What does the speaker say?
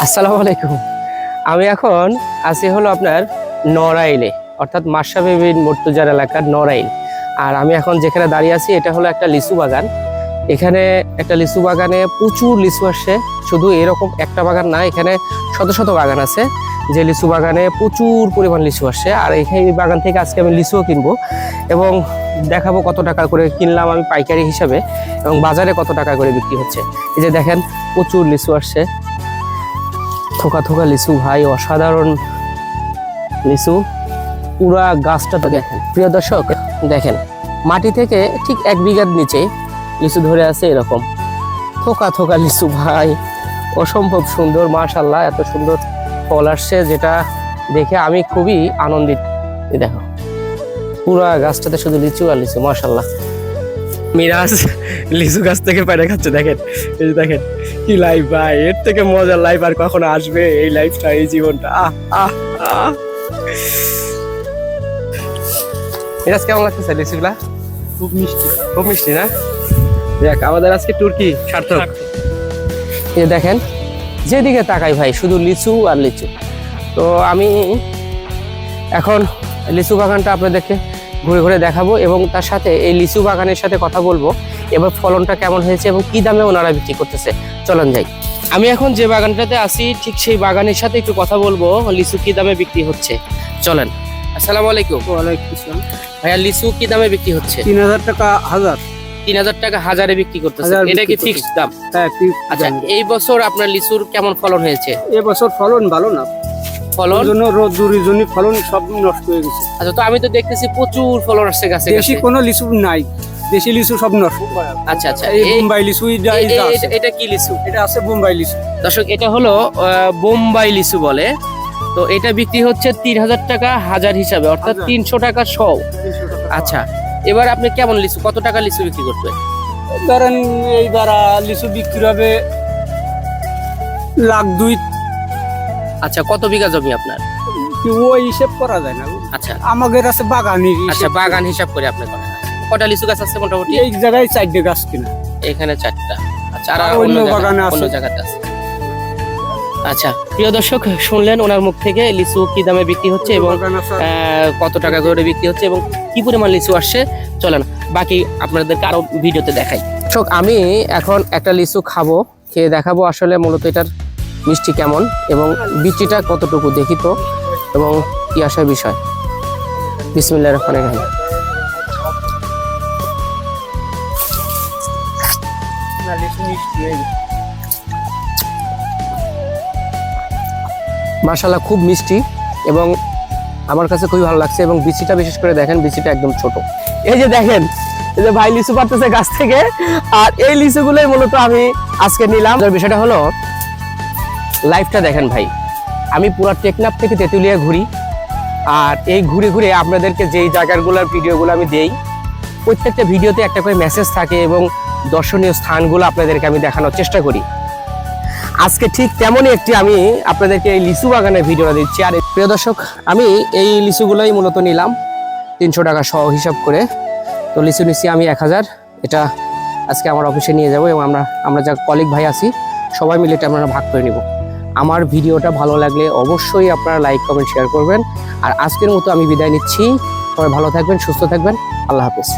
আসসালামু আলাইকুম। আমি এখন আছি হলো আপনার নড়াইলে, অর্থাৎ মাশরাফি বিন মুর্তজার এলাকার নড়াইল। আর আমি এখন যেখানে দাঁড়িয়ে আছি এটা হলো একটা লিচু বাগান। এখানে একটা লিচু বাগানে প্রচুর লিচু আসছে। শুধু এরকম একটা বাগান না, এখানে শত শত বাগান আছে যে লিচু বাগানে প্রচুর পরিমাণ লিচু আসছে। আর এই বাগান থেকে আজকে আমি লিচুও কিনবো এবং দেখাবো কত টাকা করে কিনলাম আমি পাইকারি হিসাবে এবং বাজারে কত টাকা করে বিক্রি হচ্ছে। এই যে দেখেন প্রচুর লিচু আসছে, থোকা থোকা লিচু ভাই, অসাধারণ লিচু। পুরা গাছটা তো দেখেন প্রিয় দর্শক, দেখেন মাটি থেকে ঠিক 1 বিঘার নিচে লিচু ধরে আছে এরকম থোকা থোকা লিচু ভাই, অসম্ভব সুন্দর। মাশাআল্লাহ, এত সুন্দর ফল আসছে যেটা দেখে আমি খুবই আনন্দিত। দেখো পুরা গাছটাতে শুধু লিচু আর লিচু। মাশাআল্লাহ, মিরাজ লিচু গাছ থেকে পেড়ে খাচ্ছে। দেখেন এই যে দেখেন কি লাইফ ভাই, এর থেকে মজার লাইফ আর কখনো আসবে? এই লাইফটা, এই জীবনটা। মিরাজ কেমন লাগতেছে লিচুগুলা? খুব মিষ্টি, খুব মিষ্টি না? দেখ আমাদের আজকে টুর্কি সার্থক। এই দেখেন যেদিকে তাকাই ভাই শুধু লিচু আর লিচু। তো আমি এখন লিচু বাগানটা আপনাদেরকে ঘুরে ঘুরে দেখাবো এবং তার সাথে এই লিচু বাগানের সাথে কথা বলবো এবার ফলনটা কেমন হয়েছে এবং কি দামে ওনারা বিক্রি করতেছে। চলুন যাই। আমি এখন যে বাগানটাতে আছি ঠিক সেই বাগানের সাথে একটু কথা বলবো, লিচু কি দামে বিক্রি হচ্ছে। চলেন। আসসালামু আলাইকুম। ওয়ালাইকুম আসসালাম। ভাইয়া লিচু কি দামে বিক্রি হচ্ছে? 3000 টাকা হাজার। 3000 টাকা হাজারে বিক্রি করতেছে, এটা কি ফিক্সড দাম? হ্যাঁ, আচ্ছা, এই বছর আপনার লিচুর কেমন ফলন হয়েছে? এবছর ফলন ভালো না, ফলন জন্য রোদ্দুরের জন্য ফলন সব নষ্ট হয়ে গেছে। আচ্ছা, তো আমি তো দেখতেছি প্রচুর ফলন আসছে গাছে। দেশি কোনো লিচু নাই, দেশি লিচু সব নষ্ট। আচ্ছা আচ্ছা, এই বোম্বাই লিচু, এটা কি লিচু? এটা আছে বোম্বাই লিচু। দর্শক, এটা হলো বোম্বাই লিচু বলে। তো এটা বিক্রি হচ্ছে 3000 টাকা হাজার হিসাবে, অর্থাৎ 300 টাকা শ। আচ্ছা, এবার আপনি কেমন লিচু, কত টাকা লিচু বিক্রি করবেন? ধরেন এইবার লিচু বিক্রি হবে 1,02,000। আচ্ছা, কত বিঘা জমি আপনার? ওই হিসেব করা যায় না। আচ্ছা, আমাদের আছে বাগানি। আচ্ছা, বাগান হিসাব করে আপনি করেন। কটা লিচু গাছ আছে মোটামুটি? এই জায়গায় 4টে গাছ কিনা, এখানে 4টা। আচ্ছা, আর অন্য বাগানে আছে, অন্য জায়গাতে আছে। আচ্ছা প্রিয় দর্শক, শুনলেন ওনার মুখ থেকে লিচু কি দামে বিক্রি হচ্ছে এবং কত টাকা করে বিক্রি হচ্ছে এবং কি পরিমাণ লিচু আসছে। চলেন বাকি আপনাদেরকে আরো ভিডিওতে দেখাই। দর্শক, আমি এখন একটা লিচু খাবো, খেয়ে দেখাবো আসলে মূলত এটার মিষ্টি কেমন এবং বিচিটা কতটুকু দেখি তো এবং কি আসার বিষয়। বিসমিল্লাহির রহমানির রহিম। মাশাআল্লাহ, খুব মিষ্টি এবং আমার কাছে খুবই ভালো লাগছে এবং বিচিটা বিশেষ করে দেখেন, বিচিটা একদম ছোট। এই যে দেখেন, এই যে ভাই লিচু পাড়তেছে গাছ থেকে, আর এই লিচুগুলোই মূলত আমি আজকে নিলাম। বিষয়টা হলো লাইফটা দেখেন ভাই, আমি পুরো টেকনাফ থেকে তেঁতুলিয়া ঘুরি, আর এই ঘুরে ঘুরে আপনাদেরকে যেই জায়গাগুলোর ভিডিওগুলো আমি দেই, প্রত্যেকটা ভিডিওতে একটা করে মেসেজ থাকে এবং দর্শনীয় স্থানগুলো আপনাদেরকে আমি দেখানোর চেষ্টা করি। আজকে ঠিক তেমনই একটি আমি আপনাদেরকে এই লিচু বাগানের ভিডিওটা দিচ্ছি। আর প্রিয় দর্শক, আমি এই লিচুগুলোই মূলত নিলাম 300 টাকা সহ হিসাব করে। তো লিচু নিচ্ছি আমি 1000। এটা আজকে আমার অফিসে নিয়ে যাব এবং আমরা যা কলিগ ভাই আছি সবাই মিলে এটা আমরা ভাগ করে নিব। আমার ভিডিওটা ভালো লাগলে অবশ্যই আপনারা লাইক কমেন্ট শেয়ার করবেন। আর আজকের মতো আমি বিদায় নিচ্ছি। সবাই ভালো থাকবেন, সুস্থ থাকবেন। আল্লাহ হাফেজ।